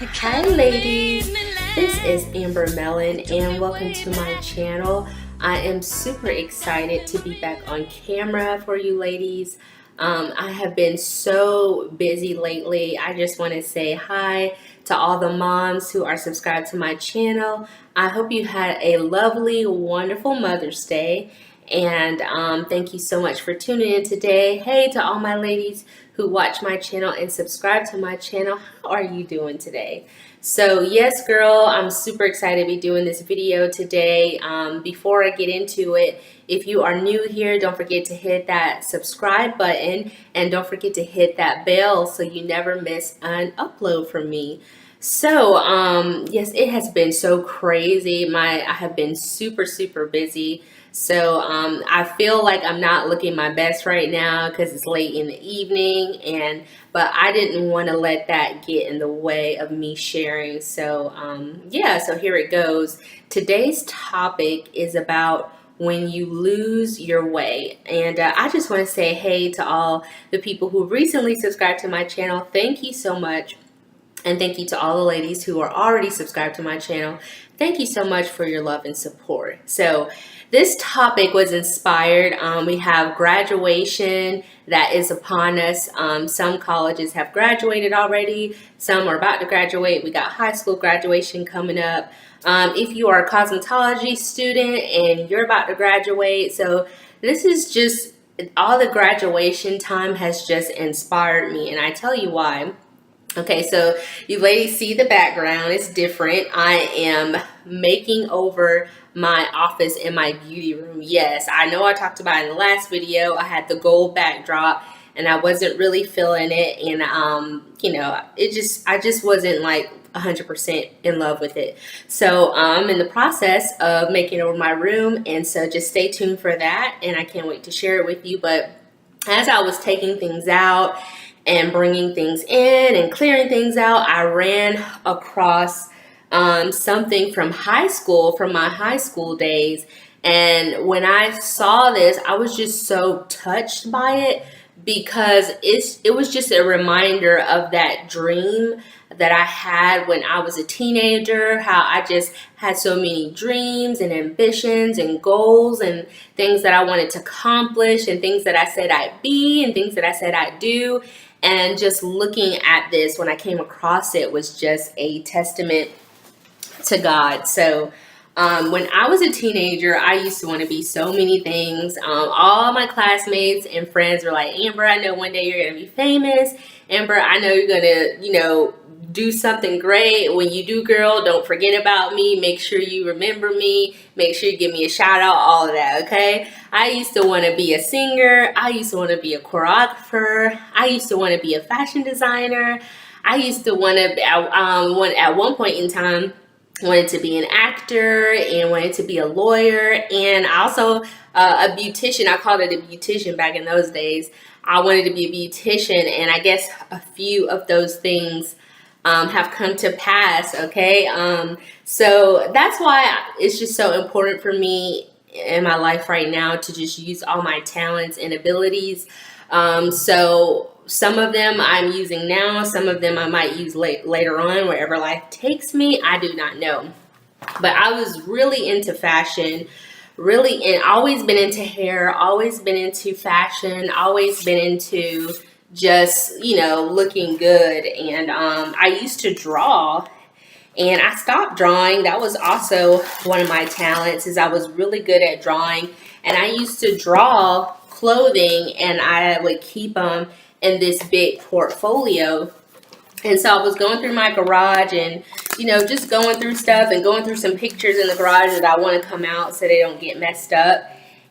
Hi ladies, this is Mellon and welcome to my channel. I am super excited to be back on camera for you ladies. I have been so busy lately. I just want to say hi to all the moms who are subscribed to my channel. I hope you had a lovely, wonderful Mother's Day. And thank you so much for tuning in today. Hey to all my ladies who watch my channel and subscribe to my channel. How are you doing today? So yes, girl, I'm super excited to be doing this video today. Before I get into it, if you are new here, don't forget to hit that subscribe button and don't forget to hit that bell so you never miss an upload from me. So yes, it has been so crazy. I have been super busy. So I feel like I'm not looking my best right now because it's late in the evening, but I didn't want to let that get in the way of me sharing. So yeah, so here it goes. Today's topic is about when you lose your way. And I just want to say hey to all the people who recently subscribed to my channel. Thank you so much. And thank you to all the ladies who are already subscribed to my channel. Thank you so much for your love and support. So this topic was inspired. We have graduation that is upon us. Some colleges have graduated already. Some are about to graduate. We got high school graduation coming up. If you are a cosmetology student and you're about to graduate, so this is just, all the graduation time has just inspired me. And I tell you why. Okay, so you ladies see the background, it's different. I am making over my office in my beauty room. Yes, I know I talked about in the last video, I had the gold backdrop and I wasn't really feeling it. And, you know, I just wasn't like 100% in love with it. So I'm in the process of making over my room. And so just stay tuned for that. And I can't wait to share it with you. But as I was taking things out and bringing things in and clearing things out, I ran across something from high school, from my high school days. And when I saw this, I was just so touched by it because it was just a reminder of that dream that I had when I was a teenager, how I just had so many dreams and ambitions and goals and things that I wanted to accomplish and things that I said I'd be and things that I said I'd do. And just looking at this when I came across it was just a testament to God. So when I was a teenager, I used to want to be so many things. All my classmates and friends were like, Amber, I know one day you're going to be famous. Amber, I know you're going to, do something great. When you do, girl, don't forget about me. Make sure you remember me. Make sure you give me a shout out, all of that, okay? I used to want to be a singer. I used to want to be a choreographer. I used to want to be a fashion designer. I used to want to, at one point in time, wanted to be an actor and wanted to be a lawyer, and also a beautician. I called it a beautician back in those days. I wanted to be a beautician, and I guess a few of those things have come to pass, okay? So that's why it's just so important for me in my life right now to just use all my talents and abilities. So some of them I'm using now, some of them I might use later on, wherever life takes me, I do not know. But I was really into fashion, and always been into hair, always been into fashion, always been into just, looking good. And I used to draw, and I stopped drawing. That was also one of my talents, is I was really good at drawing. And I used to draw clothing, and I would keep them in this big portfolio. And so I was going through my garage and, just going through stuff and going through some pictures in the garage that I want to come out so they don't get messed up.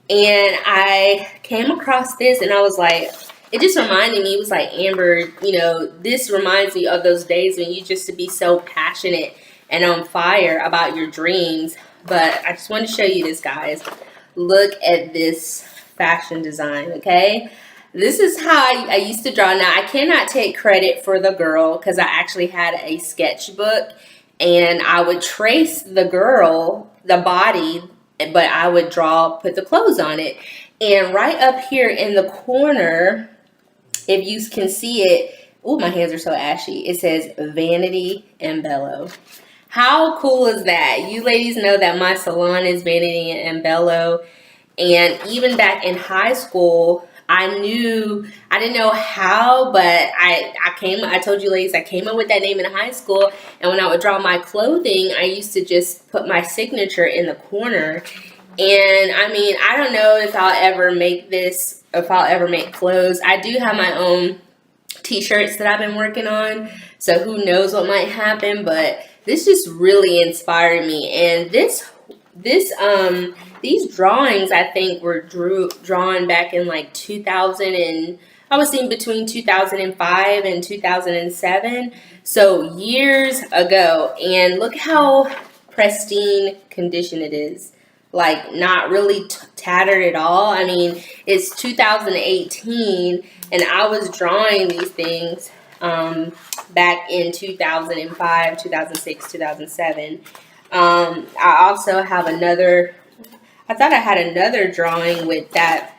And I came across this, and I was like, it just reminded me, it was like, Amber, this reminds me of those days when you used to be so passionate and on fire about your dreams. But I just want to show you this, guys. Look at this fashion design, okay? This is how I used to draw. Now, I cannot take credit for the girl because I actually had a sketchbook, and I would trace the girl, the body, but I would put the clothes on it. And right up here in the corner, if you can see it, Oh, my hands are so ashy. It says Vanity and Bello. How cool is that? You ladies know that my salon is Vanity and Bello. And even back in high school, I didn't know how, but I told you ladies, I came up with that name in high school. And when I would draw my clothing, I used to just put my signature in the corner. And I mean, I don't know if I'll ever make clothes. I do have my own t-shirts that I've been working on, so who knows what might happen, but this just really inspired me. And these drawings, I think, were drawn back in like 2000, and I was thinking between 2005 and 2007, so years ago. And look how pristine condition it is, like not really tattered at all. I mean, it's 2018 and I was drawing these things back in 2005, 2006, 2007. I also have I thought I had another drawing with that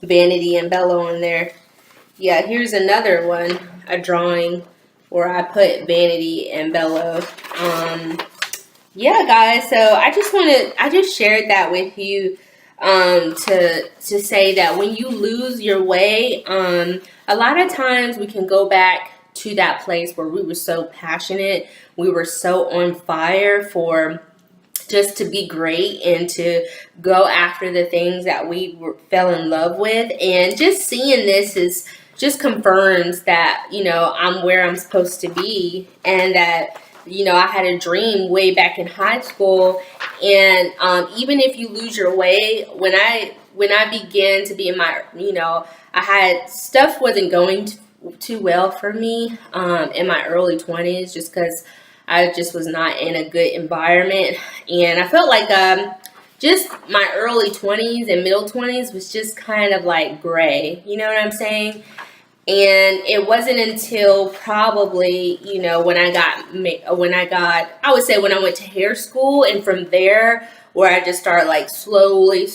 Vanity and Bello on there. Yeah, here's another one, a drawing where I put Vanity and Bello. Yeah, guys, so I just shared that with you to say that when you lose your way, a lot of times we can go back to that place where we were so passionate, we were so on fire for just to be great and to go after the things that we fell in love with. And just seeing this just confirms that, I'm where I'm supposed to be, and that, I had a dream way back in high school. And even if you lose your way, when I began to be in my, I had stuff wasn't going too well for me in my early 20s, just because I just was not in a good environment. And I felt like just my early 20s and middle 20s was just kind of like gray, you know what I'm saying? And it wasn't until probably, when I went to hair school, and from there, where I just started like slowly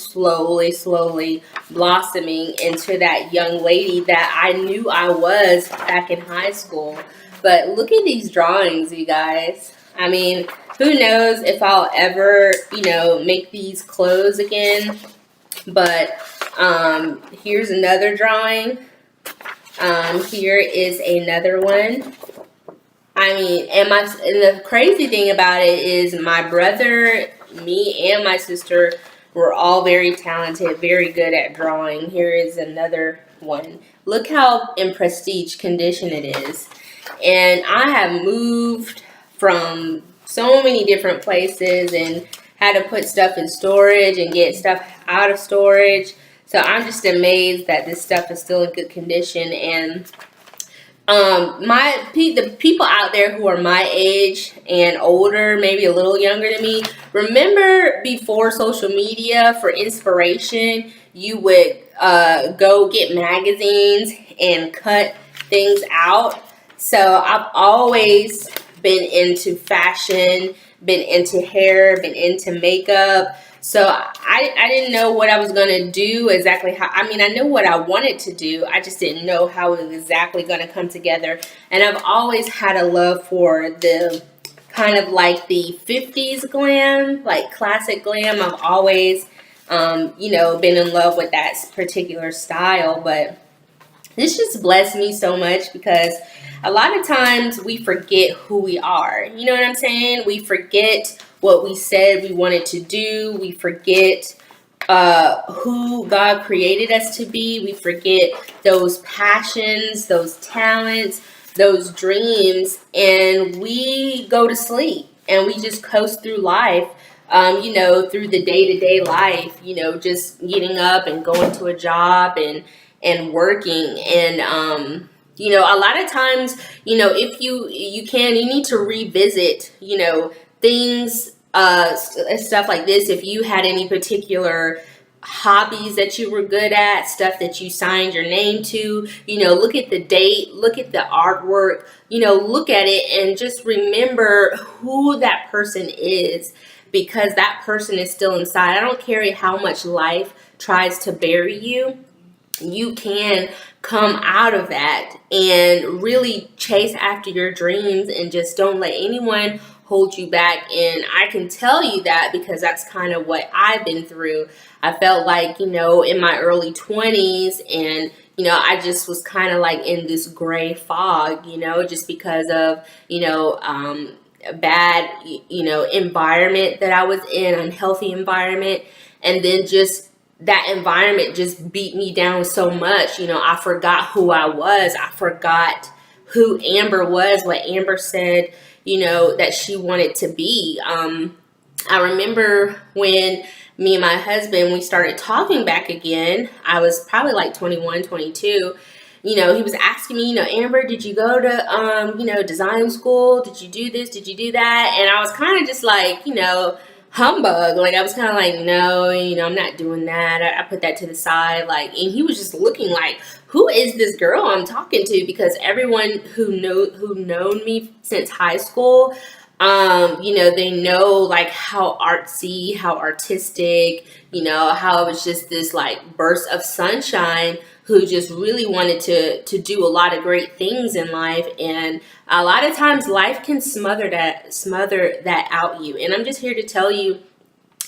blossoming into that young lady that I knew I was back in high school. But look at these drawings, you guys. I mean, who knows if I'll ever, make these clothes again. But here's another drawing. Here is another one. I mean, and the crazy thing about it is my brother, me, and my sister were all very talented, very good at drawing. Here is another one. Look how in prestige condition it is. And I have moved from so many different places and had to put stuff in storage and get stuff out of storage. So I'm just amazed that this stuff is still in good condition. And the people out there who are my age and older, maybe a little younger than me, remember before social media, for inspiration, you would go get magazines and cut things out. So I've always been into fashion, been into hair, been into makeup. So I didn't know what I was going to do exactly I know what I wanted to do. I just didn't know how it was exactly going to come together. And I've always had a love for the kind of like the 50s glam, like classic glam. I've always, been in love with that particular style. But this just blessed me so much, because a lot of times we forget who we are. You know what I'm saying? We forget what we said we wanted to do. We forget who God created us to be. We forget those passions, those talents, those dreams, and we go to sleep and we just coast through life, through the day-to-day life, just getting up and going to a job and working. And a lot of times, if you need to revisit, things, stuff like this. If you had any particular hobbies that you were good at, stuff that you signed your name to, look at the date, look at the artwork, look at it and just remember who that person is, because that person is still inside. I don't care how much life tries to bury you. you can come out of that and really chase after your dreams and just don't let anyone hold you back. And I can tell you that because that's kind of what I've been through. I felt like, in my early 20s, and I just was kind of like in this gray fog, just because of, a bad, environment that I was in, unhealthy environment. And then just that environment just beat me down so much. I forgot who I was. I forgot who Amber was, what Amber said, that she wanted to be. I remember when me and my husband, we started talking back again. I was probably like 21, 22. He was asking me, Amber, did you go to, design school? Did you do this? Did you do that? And I was kind of just like, humbug. Like, I was kind of like, no, I'm not doing that. I put that to the side. Like, and he was just looking like, who is this girl I'm talking to? Because everyone who known me since high school, they know like how artsy, how artistic, how it was just this like burst of sunshine who just really wanted to do a lot of great things in life. And a lot of times life can smother that out you. And I'm just here to tell you,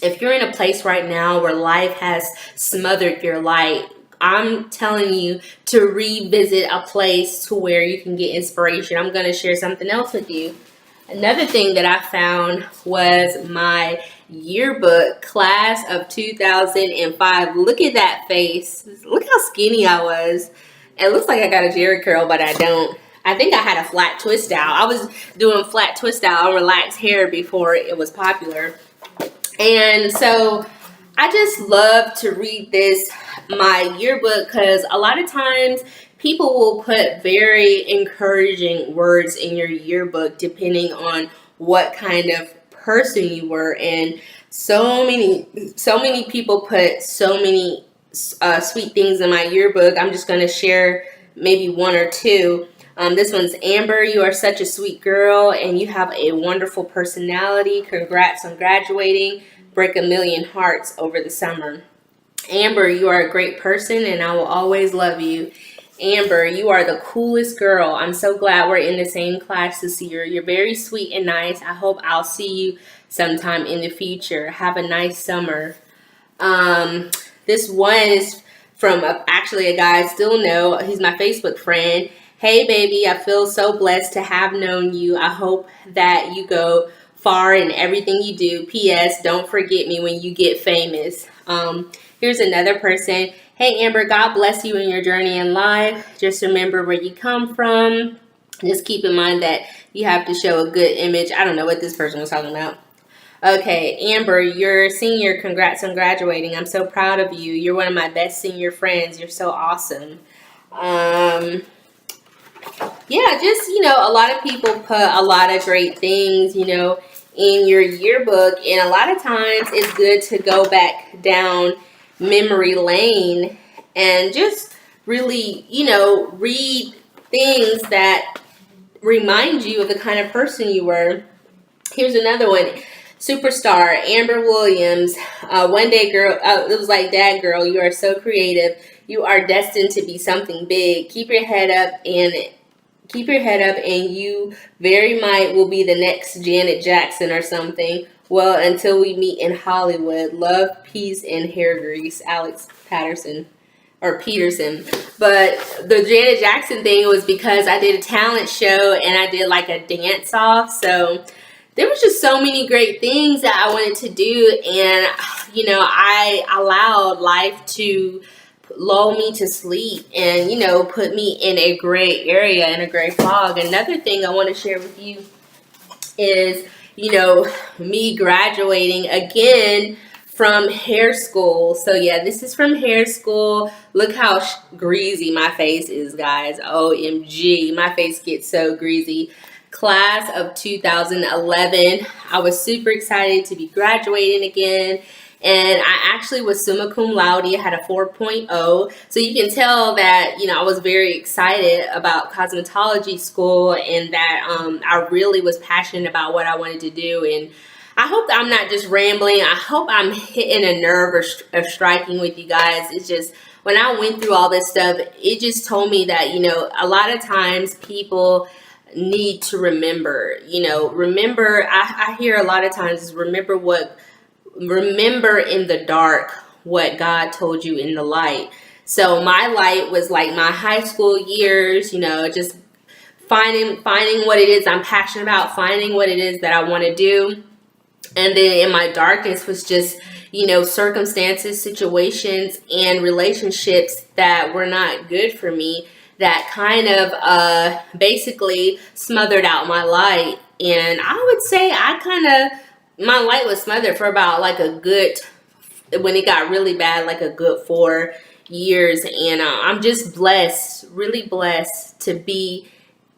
if you're in a place right now where life has smothered your light, I'm telling you to revisit a place to where you can get inspiration. I'm going to share something else with you. Another thing that I found was my yearbook, class of 2005. Look at that face. Look how skinny I was. It looks like I got a Jerry curl, but I don't. I think I had a flat twist out. I was doing flat twist out on relaxed hair before it was popular. And so I just love to read this, my yearbook, because a lot of times people will put very encouraging words in your yearbook depending on what kind of person you were. And so many people put so many sweet things in my yearbook. I'm just going to share maybe one or two. This one's, Amber, you are such a sweet girl and you have a wonderful personality. Congrats on graduating. Break a million hearts over the summer. Amber, you are a great person and I will always love you. Amber, you are the coolest girl. I'm so glad we're in the same class this year. You're very sweet and nice. I hope I'll see you sometime in the future. Have a nice summer. This one is from actually a guy I still know. He's my Facebook friend. Hey, baby, I feel so blessed to have known you. I hope that you go far in everything you do. P.S. Don't forget me when you get famous. Here's another person. Hey, Amber, God bless you in your journey in life. Just remember where you come from. Just keep in mind that you have to show a good image. I don't know what this person was talking about. Okay, Amber, you're a senior. Congrats on graduating. I'm so proud of you. You're one of my best senior friends. You're so awesome. Yeah, just, a lot of people put a lot of great things, in your yearbook. And a lot of times it's good to go back down memory lane and just really, read things that remind you of the kind of person you were. Here's another one. Superstar, Amber Williams. One day, girl, it was like, Dad, girl, you are so creative. You are destined to be something big. Keep your head up and you very might will be the next Janet Jackson or something. Well, until we meet in Hollywood. Love, peace, and hair grease. Alex Peterson. But the Janet Jackson thing was because I did a talent show and I did like a dance off. So there was just so many great things that I wanted to do. And, I allowed life to lull me to sleep and, put me in a gray area, in a gray fog. Another thing I want to share with you is, me graduating again from hair school. So yeah, this is from hair school. Look how greasy my face is, guys. OMG, my face gets so greasy. Class of 2011. I was super excited to be graduating again. And I actually was summa cum laude. I had a 4.0. So you can tell that, I was very excited about cosmetology school and that I really was passionate about what I wanted to do. And I hope that I'm not just rambling. I hope I'm hitting a nerve or striking with you guys. It's just when I went through all this stuff, it just told me that, you know, a lot of times people need to remember, you know, remember, I hear a lot of times is remember in the dark what God told you in the light. So my light was like my high school years, you know, just finding what it is I'm passionate about, finding what it is that I want to do. And then in my darkness was just, you know, circumstances, situations, and relationships that were not good for me, that kind of basically smothered out my light. And I would say my light was smothered for about like a good, when it got really bad, like a good 4 years. And I'm just blessed, really blessed to be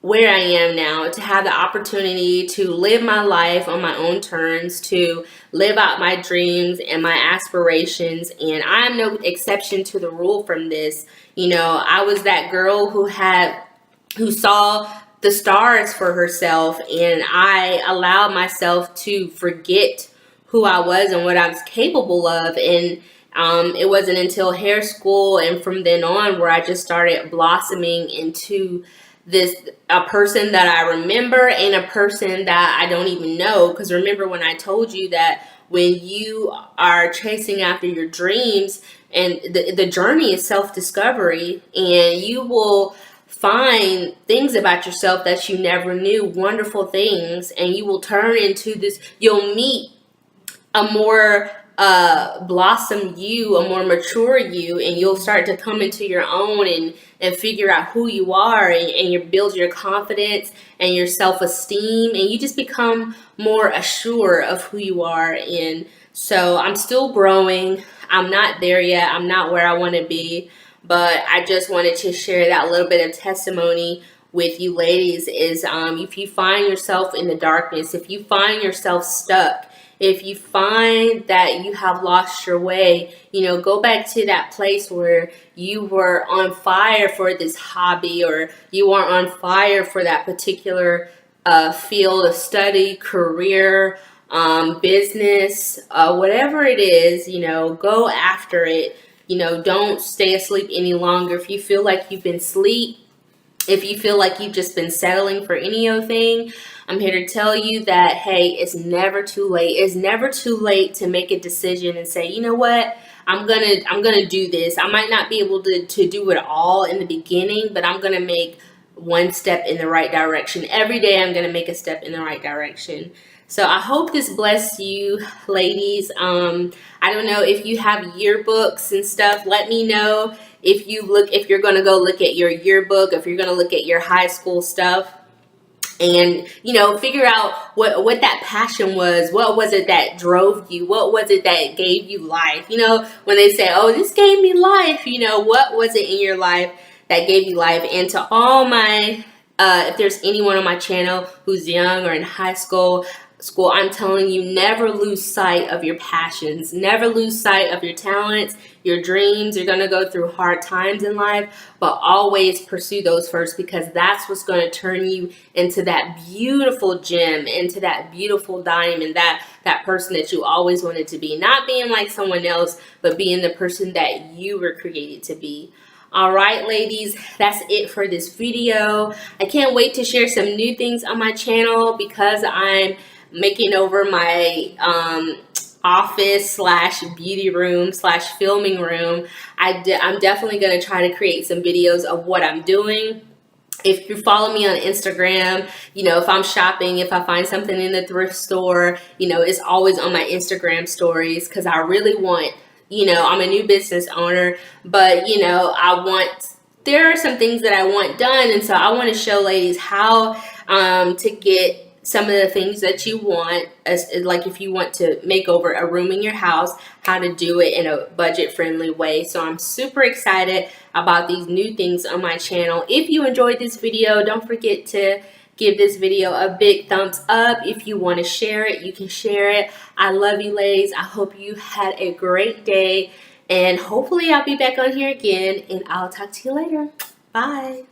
where I am now, to have the opportunity to live my life on my own terms, to live out my dreams and my aspirations. And I am no exception to the rule from this. You know, I was that girl who saw the stars for herself, and I allowed myself to forget who I was and what I was capable of. And it wasn't until hair school and from then on where I just started blossoming into a person that I remember and a person that I don't even know. Because remember when I told you that when you are chasing after your dreams, and the journey is self-discovery, and you will find things about yourself that you never knew, wonderful things, and you will turn into this, you'll meet a more blossom you, a more mature you, and you'll start to come into your own and figure out who you are, and you build your confidence and your self-esteem, and you just become more assured of who you are. And so I'm still growing. I'm not there yet. I'm not where I want to be, but I just wanted to share that little bit of testimony with you ladies is if you find yourself in the darkness, if you find yourself stuck, if you find that you have lost your way, you know, go back to that place where you were on fire for this hobby, or you are on fire for that particular field of study, career, business, whatever it is, you know, go after it. You know, don't stay asleep any longer. If you feel like you've been asleep, if you feel like you've just been settling for any old thing, I'm here to tell you that, hey, it's never too late. It's never too late to make a decision and say, you know what, I'm gonna do this. I might not be able to do it all in the beginning, but I'm gonna make one step in the right direction. Every day I'm gonna make a step in the right direction. So I hope this blessed you, ladies. I don't know if you have yearbooks and stuff. Let me know if you're gonna go look at your yearbook, if you're gonna look at your high school stuff, and you know, figure out what that passion was. What was it that drove you? What was it that gave you life? You know, when they say, oh, this gave me life, you know, what was it in your life that gave you life? And to all my if there's anyone on my channel who's young or in high school, I'm telling you, never lose sight of your passions. Never lose sight of your talents, your dreams. You're going to go through hard times in life, but always pursue those first, because that's what's going to turn you into that beautiful gem, into that beautiful diamond, that person that you always wanted to be. Not being like someone else, but being the person that you were created to be. All right, ladies, that's it for this video. I can't wait to share some new things on my channel, because I'm making over my office slash beauty room slash filming room. I'm definitely going to try to create some videos of what I'm doing. If you follow me on Instagram, you know, if I'm shopping, if I find something in the thrift store, you know, it's always on my Instagram stories, because I really want, you know, I'm a new business owner, but, you know, there are some things that I want done. And so I want to show ladies how to get some of the things that you want, as like if you want to make over a room in your house, how to do it in a budget friendly way. So I'm super excited about these new things on my channel. If you enjoyed this video, don't forget to give this video a big thumbs up. If you want to share it, you can share it. I love you ladies. I hope you had a great day, and hopefully I'll be back on here again, and I'll talk to you later. Bye.